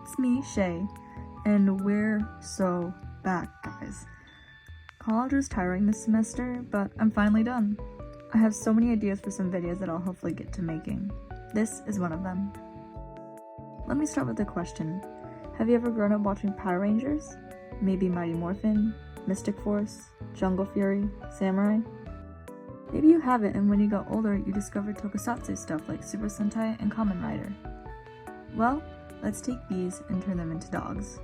It's me, Shay, and we're so back, guys. College was tiring this semester, but I'm finally done. I have so many ideas for some videos that I'll hopefully get to making. This is one of them. Let me start with a question. Have you ever grown up watching Power Rangers? Maybe Mighty Morphin, Mystic Force, Jungle Fury, Samurai? Maybe you haven't, and when you got older, you discovered tokusatsu stuff like Super Sentai and Kamen Rider. Well, let's take these and turn them into dogs.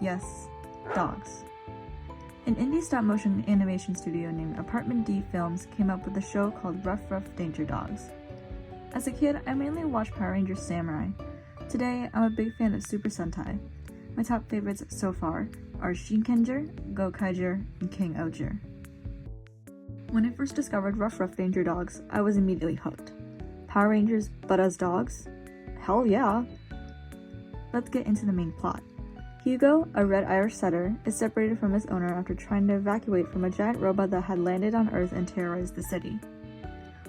Yes, dogs. An indie stop-motion animation studio named Apartment D Films came up with a show called Rough Rough Danger Dogs. As a kid, I mainly watched Power Rangers Samurai. Today, I'm a big fan of Super Sentai. My top favorites so far are Shinkenger, Gokaiger, and King Oger. When I first discovered Rough Rough Danger Dogs, I was immediately hooked. Power Rangers, but as dogs? Hell yeah! Let's get into the main plot. Hugo, a red Irish setter, is separated from his owner after trying to evacuate from a giant robot that had landed on Earth and terrorized the city.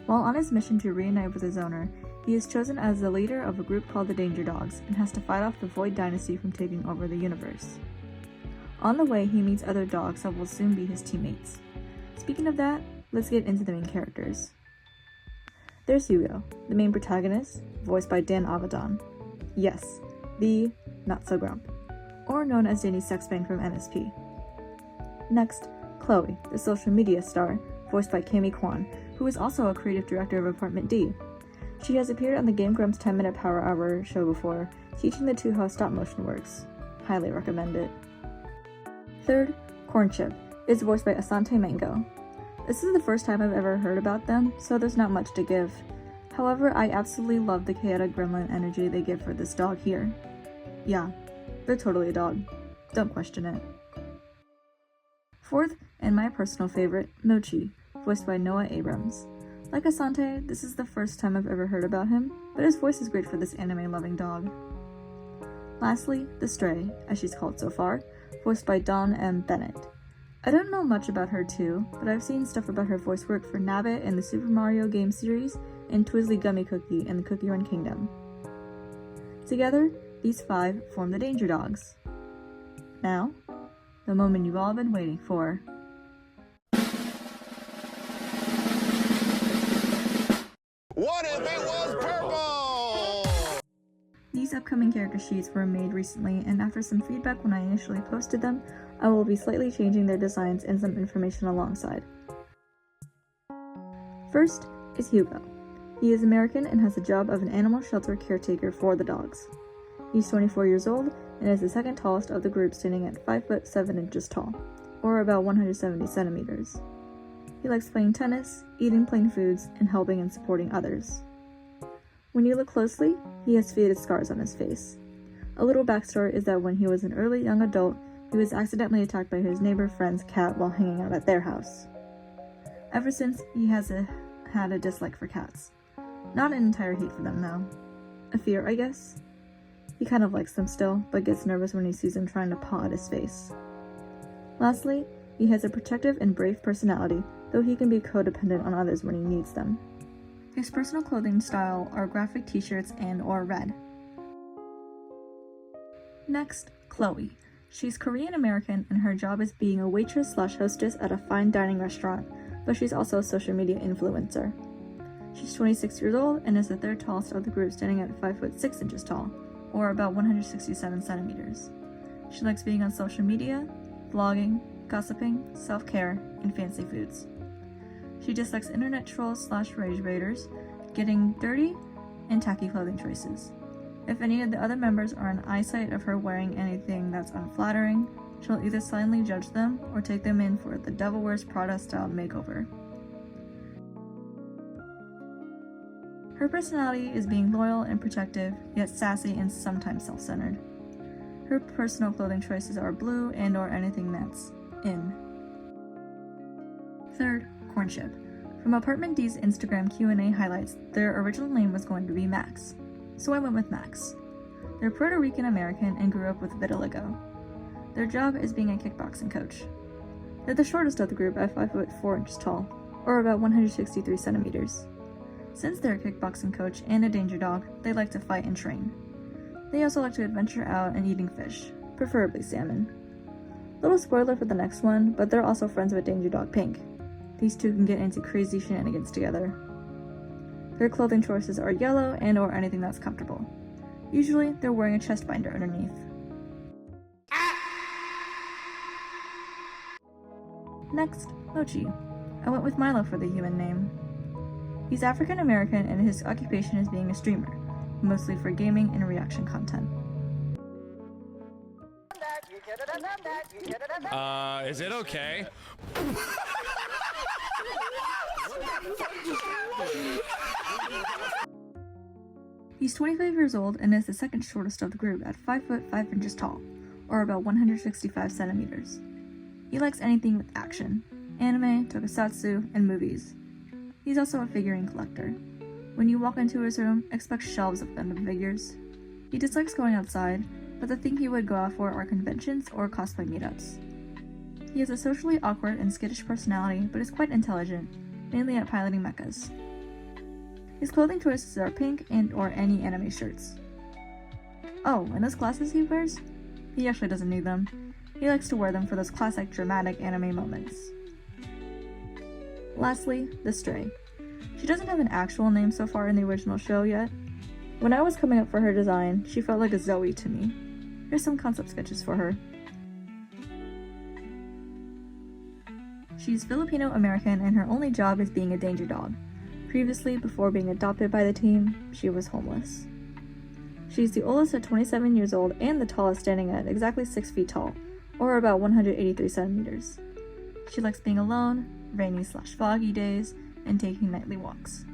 While on his mission to reunite with his owner, he is chosen as the leader of a group called the Danger Dogs and has to fight off the Void Dynasty from taking over the universe. On the way, he meets other dogs that will soon be his teammates. Speaking of that, let's get into the main characters. There's Hugo, the main protagonist, voiced by Dan Avidan. Yes, the Not-So-Grump, or known as Danny Sexbang from NSP. Next, Chloe, the social media star, voiced by Cami Kwan, who is also a creative director of Apartment D. She has appeared on the Game Grumps 10-minute Power Hour show before, teaching the two how stop-motion works. Highly recommend it. Third, Cornchip, is voiced by Asante Mango. This is the first time I've ever heard about them, so there's not much to give. However, I absolutely love the chaotic gremlin energy they give for this dog here. Yeah, they're totally a dog. Don't question it. Fourth, and my personal favorite, Mochi, voiced by Noah Abrams. Like Asante, this is the first time I've ever heard about him, but his voice is great for this anime-loving dog. Lastly, the Stray, as she's called so far, voiced by Dawn M. Bennett. I don't know much about her too, but I've seen stuff about her voice work for Nabbit in the Super Mario game series and Twizzly Gummy Cookie in the Cookie Run Kingdom. Together, these 5 form the Danger Dogs. Now, the moment you've all been waiting for. What if it was purple? These upcoming character sheets were made recently, and after some feedback when I initially posted them, I will be slightly changing their designs and some information alongside. First is Hugo. He is American and has the job of an animal shelter caretaker for the dogs. He's 24 years old and is the second tallest of the group, standing at 5 foot 7 inches tall, or about 170 centimeters. He likes playing tennis, eating plain foods, and helping and supporting others. When you look closely, he has faded scars on his face. A little backstory is that when he was an early young adult, he was accidentally attacked by his neighbor friend's cat while hanging out at their house. Ever since, he has had a dislike for cats. Not an entire hate for them, though. A fear, I guess? He kind of likes them still, but gets nervous when he sees them trying to paw at his face. Lastly, he has a protective and brave personality, though he can be codependent on others when he needs them. His personal clothing style are graphic t-shirts and/or red. Next, Chloe. She's Korean-American and her job is being a waitress/hostess at a fine dining restaurant, but she's also a social media influencer. She's 26 years old and is the third tallest of the group, standing at 5 foot 6 inches tall, or about 167 centimeters. She likes being on social media, vlogging, gossiping, self-care, and fancy foods. She dislikes internet trolls/rage baiters, getting dirty, and tacky clothing choices. If any of the other members are in eyesight of her wearing anything that's unflattering, she'll either silently judge them or take them in for the Devil Wears Prada style makeover. Her personality is being loyal and protective, yet sassy and sometimes self-centered. Her personal clothing choices are blue and/or anything that's in. Third, Cornchip. From Apartment D's Instagram Q&A highlights, their original name was going to be Max, so I went with Max. They're Puerto Rican American and grew up with vitiligo. Their job is being a kickboxing coach. They're the shortest of the group at 5 foot 4 inches tall, or about 163 centimeters. Since they're a kickboxing coach and a danger dog, they like to fight and train. They also like to adventure out and eating fish, preferably salmon. Little spoiler for the next one, but they're also friends with Danger Dog Pink. These two can get into crazy shenanigans together. Their clothing choices are yellow and or anything that's comfortable. Usually, they're wearing a chest binder underneath. Next, Mochi. I went with Milo for the human name. He's African American and his occupation is being a streamer, mostly for gaming and reaction content. Is it okay? He's 25 years old and is the second shortest of the group at 5 foot 5 inches tall, or about 165 centimeters. He likes anything with action, anime, tokusatsu, and movies. He's also a figurine collector. When you walk into his room, expect shelves of Gundam figures. He dislikes going outside, but the thing he would go out for are conventions or cosplay meetups. He has a socially awkward and skittish personality, but is quite intelligent, mainly at piloting mechas. His clothing choices are pink and or any anime shirts. Oh, and those glasses he wears? He actually doesn't need them. He likes to wear them for those classic dramatic anime moments. Lastly, the Stray. She doesn't have an actual name so far in the original show yet. When I was coming up for her design, she felt like a Zoe to me. Here's some concept sketches for her. She's Filipino-American and her only job is being a danger dog. Previously, before being adopted by the team, she was homeless. She's the oldest at 27 years old and the tallest, standing at exactly 6 feet tall, or about 183 centimeters. She likes being alone, rainy/foggy days, and taking nightly walks.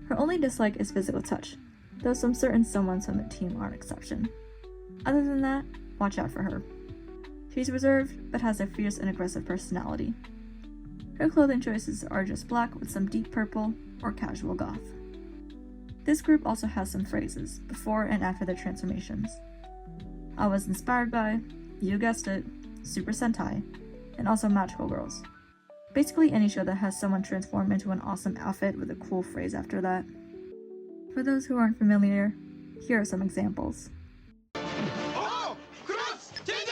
Her only dislike is physical touch, though some certain someones on the team are an exception. Other than that, watch out for her. She's reserved, but has a fierce and aggressive personality. Her clothing choices are just black with some deep purple or casual goth. This group also has some phrases, before and after their transformations. I was inspired by, you guessed it, Super Sentai, and also Magical Girls. Basically any show that has someone transform into an awesome outfit with a cool phrase after that. For those who aren't familiar, here are some examples. Oh! Cross! Danger!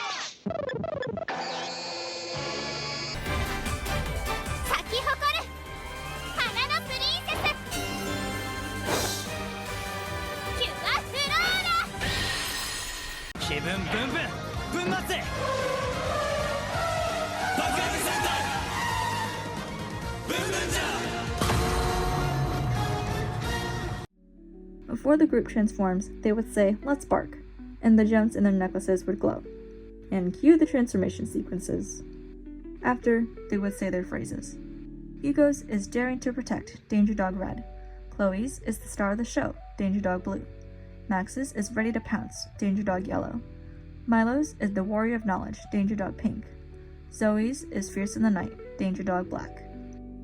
Before the group transforms, they would say, "Let's bark," and the gems in their necklaces would glow. And cue the transformation sequences. After, they would say their phrases. Hugo's is daring to protect, Danger Dog Red. Chloe's is the star of the show, Danger Dog Blue. Max's is ready to pounce, Danger Dog Yellow. Milo's is the warrior of knowledge, Danger Dog Pink. Zoe's is fierce in the night, Danger Dog Black.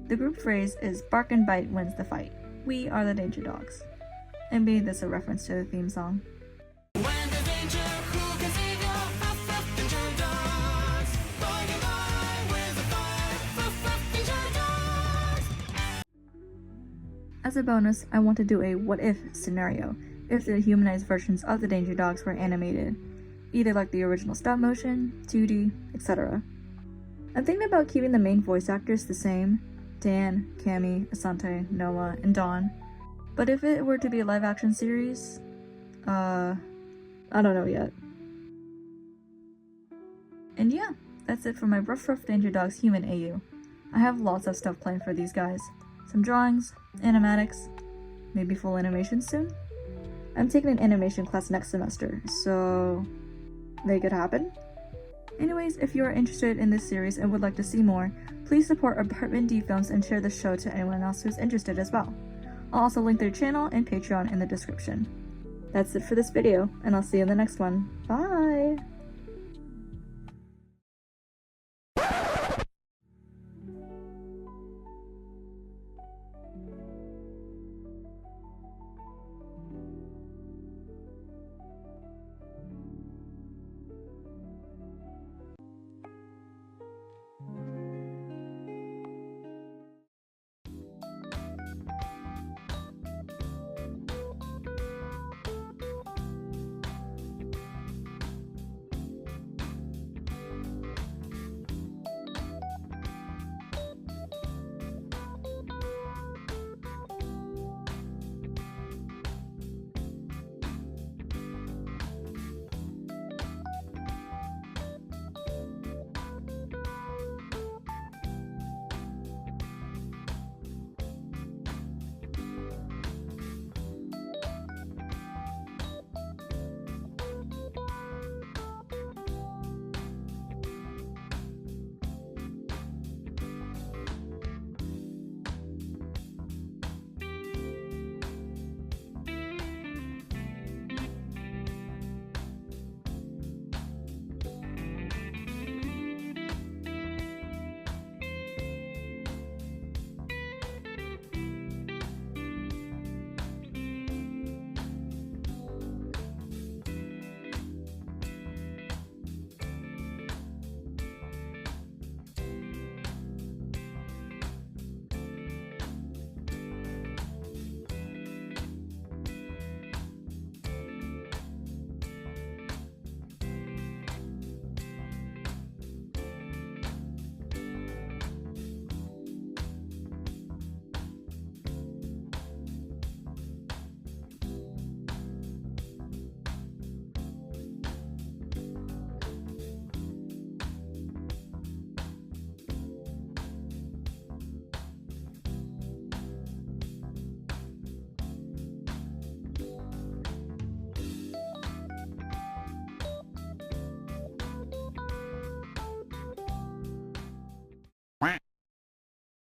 The group phrase is bark and bite wins the fight. We are the Danger Dogs. I made this a reference to the theme song. As a bonus, I want to do a what-if scenario, if the humanized versions of the Danger Dogs were animated, either like the original stop motion, 2D, etc. I'm thinking about keeping the main voice actors the same, Dan, Cammy, Asante, Noah, and Dawn. But if it were to be a live-action series, I don't know yet. And yeah, that's it for my Rough Danger Dogs human AU. I have lots of stuff planned for these guys. Some drawings, animatics, maybe full animation soon? I'm taking an animation class next semester, so make it happen? Anyways, if you are interested in this series and would like to see more, please support Apartment D Films and share the show to anyone else who's interested as well. I'll also link their channel and Patreon in the description. That's it for this video, and I'll see you in the next one. Bye!